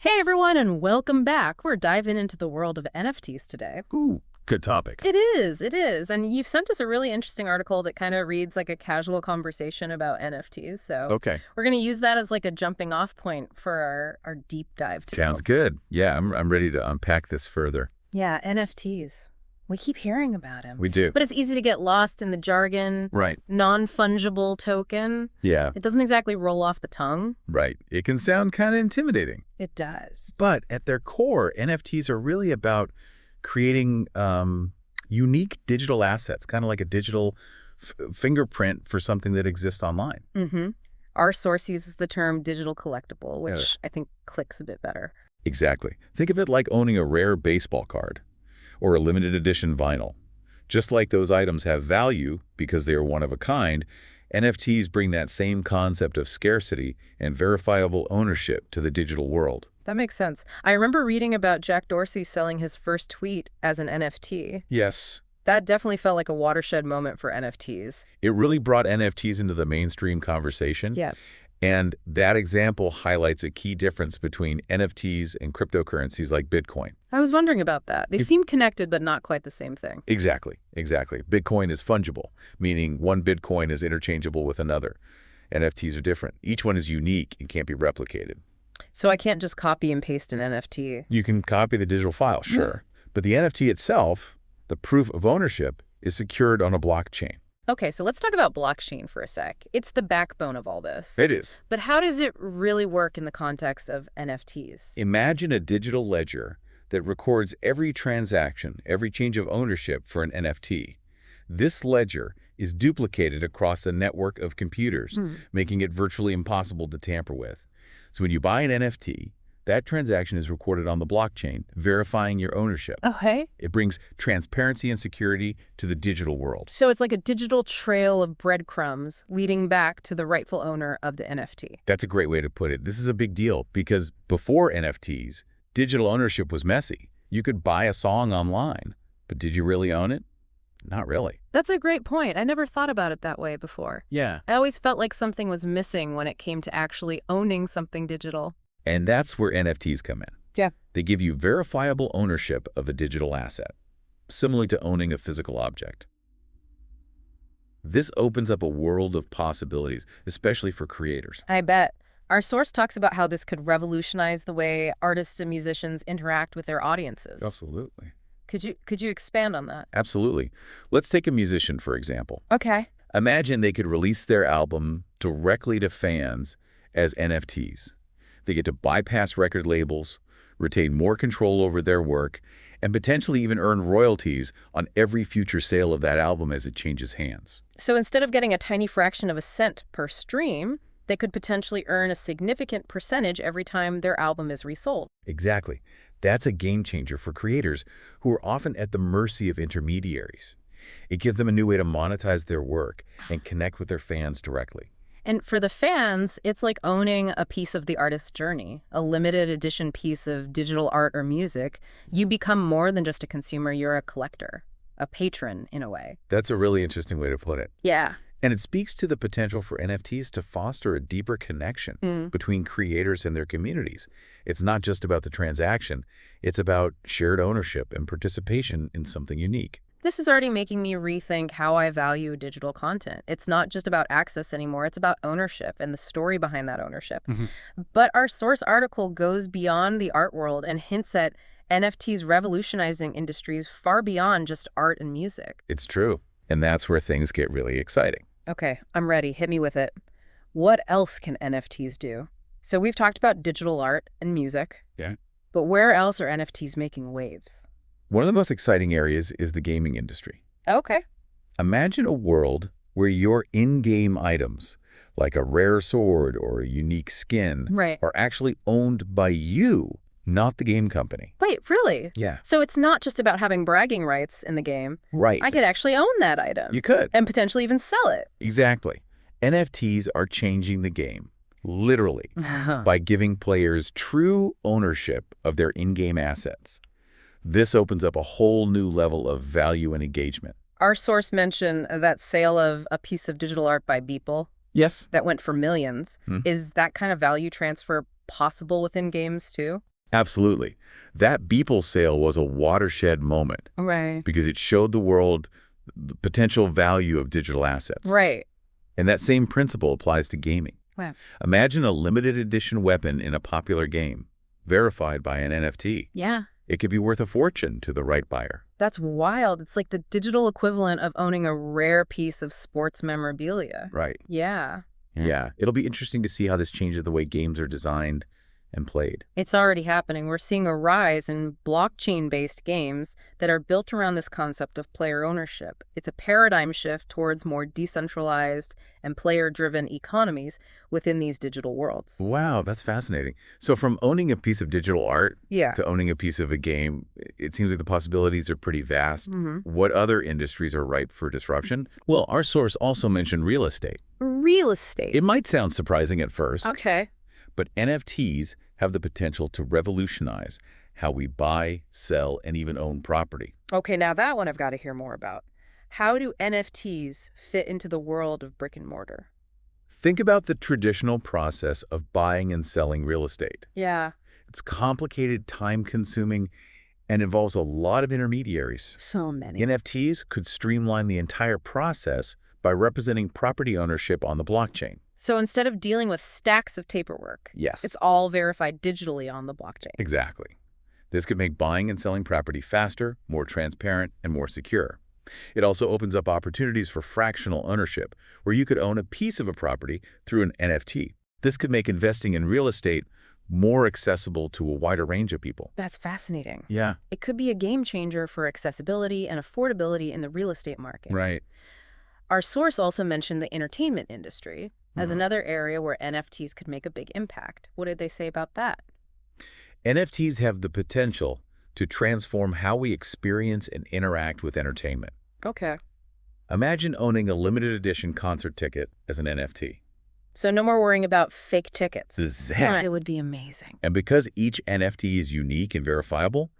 Hey everyone, and welcome back. We're diving into the world of NFTs today. Ooh, good topic. It is. And you've sent us a really interesting article that kind of reads like a casual conversation about NFTs. So Okay. we're going to use that as like a jumping off point for our deep dive today. Sounds good. Yeah, I'm ready to unpack this further. Yeah, NFTs. We keep hearing about them. We do. But it's easy to get lost in the jargon. Right. Non-fungible token. Yeah, It doesn't exactly roll off the tongue. right. It can sound kind of intimidating. It does. But at their core, NFTs are really about creating unique digital assets, kind of like a digital fingerprint for something that exists online. Mm-hmm. Our source uses the term digital collectible, which I think clicks a bit better. Exactly. Think of it like owning a rare baseball card or a limited edition vinyl. Just like those items have value because they are one of a kind, NFTs bring that same concept of scarcity and verifiable ownership to the digital world. That makes sense. I remember reading about Jack Dorsey selling his first tweet as an NFT. Yes. That definitely felt like a watershed moment for NFTs. It really brought NFTs into the mainstream conversation. Yeah. And that example highlights a key difference between NFTs and cryptocurrencies like Bitcoin. I was wondering about that. They seem connected, but not quite the same thing. Exactly. Bitcoin is fungible, meaning one Bitcoin is interchangeable with another. NFTs are different. Each one is unique and can't be replicated. So I can't just copy and paste an NFT. You can copy the digital file, sure. But the NFT itself, the proof of ownership, is secured on a blockchain. Okay, so let's talk about blockchain for a sec. It's the backbone of all this. It is. But how does it really work in the context of NFTs? Imagine a digital ledger that records every transaction, every change of ownership for an NFT. This ledger is duplicated across a network of computers, making it virtually impossible to tamper with. So when you buy an NFT, that transaction is recorded on the blockchain, verifying your ownership. Okay. It brings transparency and security to the digital world. So it's like a digital trail of breadcrumbs leading back to the rightful owner of the NFT. That's a great way to put it. This is a big deal because before NFTs, digital ownership was messy. You could buy a song online, but did you really own it? Not really. That's a great point. I never thought about it that way before. Yeah. I always felt like something was missing when it came to actually owning something digital. And that's where NFTs come in. Yeah. They give you verifiable ownership of a digital asset, similar to owning a physical object. This opens up a world of possibilities, especially for creators. I bet. Our source talks about how this could revolutionize the way artists and musicians interact with their audiences. Absolutely. Could you expand on that? Absolutely. Let's take a musician, for example. Okay. Imagine they could release their album directly to fans as NFTs. They get to bypass record labels, retain more control over their work, and potentially even earn royalties on every future sale of that album as it changes hands. So instead of getting a tiny fraction of a cent per stream, they could potentially earn a significant percentage every time their album is resold. Exactly. That's a game changer for creators who are often at the mercy of intermediaries. It gives them a new way to monetize their work and connect with their fans directly. And for the fans, it's like owning a piece of the artist's journey, a limited edition piece of digital art or music. You become more than just a consumer, you're a collector, a patron in a way. That's a really interesting way to put it. Yeah. And it speaks to the potential for NFTs to foster a deeper connection between creators and their communities. It's not just about the transaction, it's about shared ownership and participation in something unique. This is already making me rethink how I value digital content. It's not just about access anymore, it's about ownership and the story behind that ownership. But our source article goes beyond the art world and hints at NFTs revolutionizing industries far beyond just art and music. It's true. And that's where things get really exciting. Okay, I'm ready. Hit me with it. What else can NFTs do? So we've talked about digital art and music. Yeah. But where else are NFTs making waves? One of the most exciting areas is the gaming industry. Okay. Imagine a world where your in-game items, like a rare sword or a unique skin, Right. are actually owned by you, not the game company. Wait, really? Yeah. So it's not just about having bragging rights in the game. Right. I could actually own that item. You could. And potentially even sell it. Exactly. NFTs are changing the game, literally, by giving players true ownership of their in-game assets. This opens up a whole new level of value and engagement. Our source mentioned that sale of a piece of digital art by Beeple Yes. that went for millions. Is that kind of value transfer possible within games too? Absolutely. That Beeple sale was a watershed moment Right. because it showed the world the potential value of digital assets. Right. And that same principle applies to gaming. Wow. Imagine a limited edition weapon in a popular game, verified by an NFT. Yeah. It could be worth a fortune to the right buyer. That's wild. It's like the digital equivalent of owning a rare piece of sports memorabilia. Right. Yeah. Yeah. It'll be interesting to see how this changes the way games are designed and played. It's already happening. We're seeing a rise in blockchain-based games that are built around this concept of player ownership. It's a paradigm shift towards more decentralized and player-driven economies within these digital worlds. Wow, that's fascinating. So from owning a piece of digital art Yeah. to owning a piece of a game, it seems like the possibilities are pretty vast. What other industries are ripe for disruption? Well, our source also mentioned real estate. Real estate. It might sound surprising at first, Okay. but NFTs have the potential to revolutionize how we buy, sell, and even own property. Okay, now that one I've got to hear more about. How do NFTs fit into the world of brick and mortar? Think about the traditional process of buying and selling real estate. Yeah. It's complicated, time-consuming, and involves a lot of intermediaries. So many. NFTs could streamline the entire process by representing property ownership on the blockchain. So instead of dealing with stacks of paperwork, Yes. it's all verified digitally on the blockchain. Exactly. This could make buying and selling property faster, more transparent, and more secure. It also opens up opportunities for fractional ownership, where you could own a piece of a property through an NFT. This could make investing in real estate more accessible to a wider range of people. That's fascinating. Yeah. It could be a game changer for accessibility and affordability in the real estate market. Right. Our source also mentioned the entertainment industry as another area where NFTs could make a big impact. What did they say about that? NFTs have the potential to transform how we experience and interact with entertainment. Okay. Imagine owning a limited edition concert ticket as an NFT. So no more worrying about fake tickets. Exactly. It would be amazing. And because each NFT is unique and verifiable,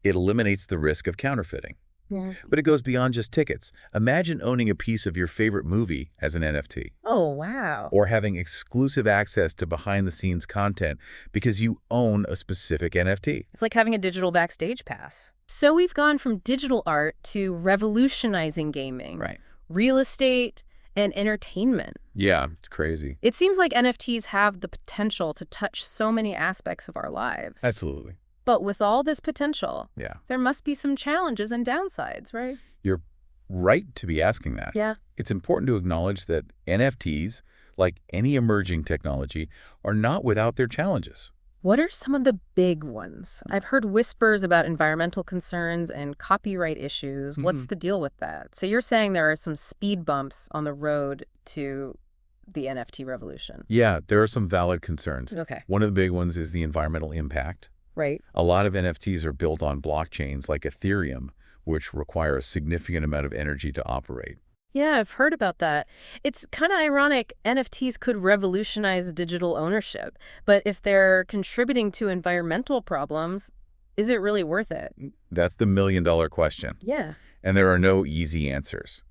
it eliminates the risk of counterfeiting. Yeah. But it goes beyond just tickets. Imagine owning a piece of your favorite movie as an NFT. Oh, wow. Or having exclusive access to behind-the-scenes content because you own a specific NFT. It's like having a digital backstage pass. So we've gone from digital art to revolutionizing gaming, Right. real estate, and entertainment. Yeah, it's crazy. It seems like NFTs have the potential to touch so many aspects of our lives. Absolutely. But with all this potential, Yeah. there must be some challenges and downsides, right? You're right to be asking that. Yeah. It's important to acknowledge that NFTs, like any emerging technology, are not without their challenges. What are some of the big ones? I've heard whispers about environmental concerns and copyright issues. What's the deal with that? So you're saying there are some speed bumps on the road to the NFT revolution. Yeah, there are some valid concerns. Okay. One of the big ones is the environmental impact. Right. A lot of NFTs are built on blockchains like Ethereum, which require a significant amount of energy to operate. Yeah, I've heard about that. It's kind of ironic. NFTs could revolutionize digital ownership, but if they're contributing to environmental problems, is it really worth it? That's the million-dollar question. Yeah. And there are no easy answers.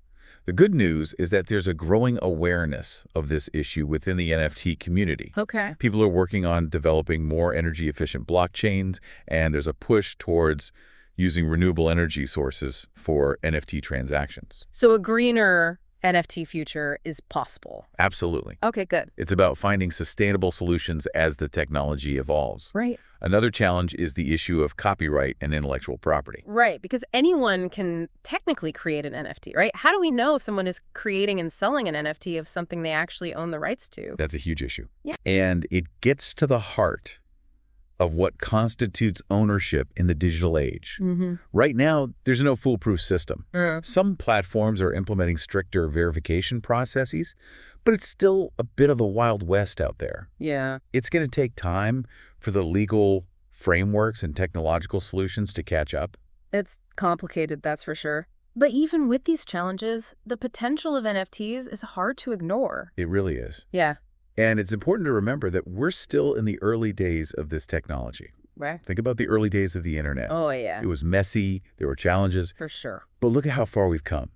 The good news is that there's a growing awareness of this issue within the NFT community. Okay. People are working on developing more energy-efficient blockchains, and there's a push towards using renewable energy sources for NFT transactions. So a greener NFT future is possible. Absolutely. Okay, good. It's about finding sustainable solutions as the technology evolves. Right. Another challenge is the issue of copyright and intellectual property. Right, because anyone can technically create an NFT, right? How do we know if someone is creating and selling an NFT of something they actually own the rights to? That's a huge issue. Yeah. And it gets to the heart of what constitutes ownership in the digital age. Right now, there's no foolproof system. Some platforms are implementing stricter verification processes, but it's still a bit of the Wild West out there. Yeah. It's going to take time for the legal frameworks and technological solutions to catch up. It's complicated, that's for sure. But even with these challenges, the potential of NFTs is hard to ignore. It really is. Yeah. And it's important to remember that we're still in the early days of this technology. Right. Think about the early days of the internet. Oh, yeah. It was messy, there were challenges, For sure. but look at how far we've come.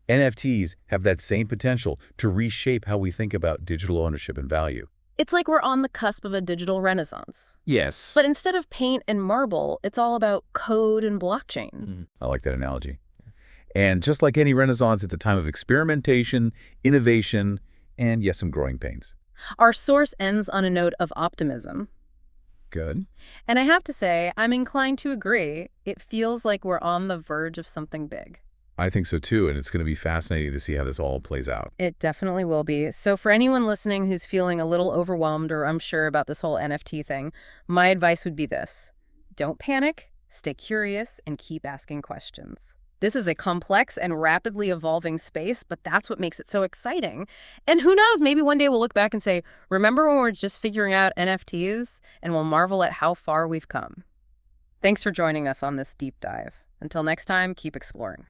NFTs have that same potential to reshape how we think about digital ownership and value. It's like we're on the cusp of a digital renaissance. Yes. But instead of paint and marble, it's all about code and blockchain. I like that analogy. And just like any renaissance, it's a time of experimentation, innovation, and yes, some growing pains. Our source ends on a note of optimism. Good. And I have to say, I'm inclined to agree. It feels like we're on the verge of something big. I think so too, and it's going to be fascinating to see how this all plays out. It definitely will be. So for anyone listening who's feeling a little overwhelmed or unsure about this whole NFT thing, my advice would be this. Don't panic, stay curious, and keep asking questions. This is a complex and rapidly evolving space, but that's what makes it so exciting. And who knows, maybe one day we'll look back and say, remember when we were just figuring out NFTs? And we'll marvel at how far we've come. Thanks for joining us on this deep dive. Until next time, keep exploring.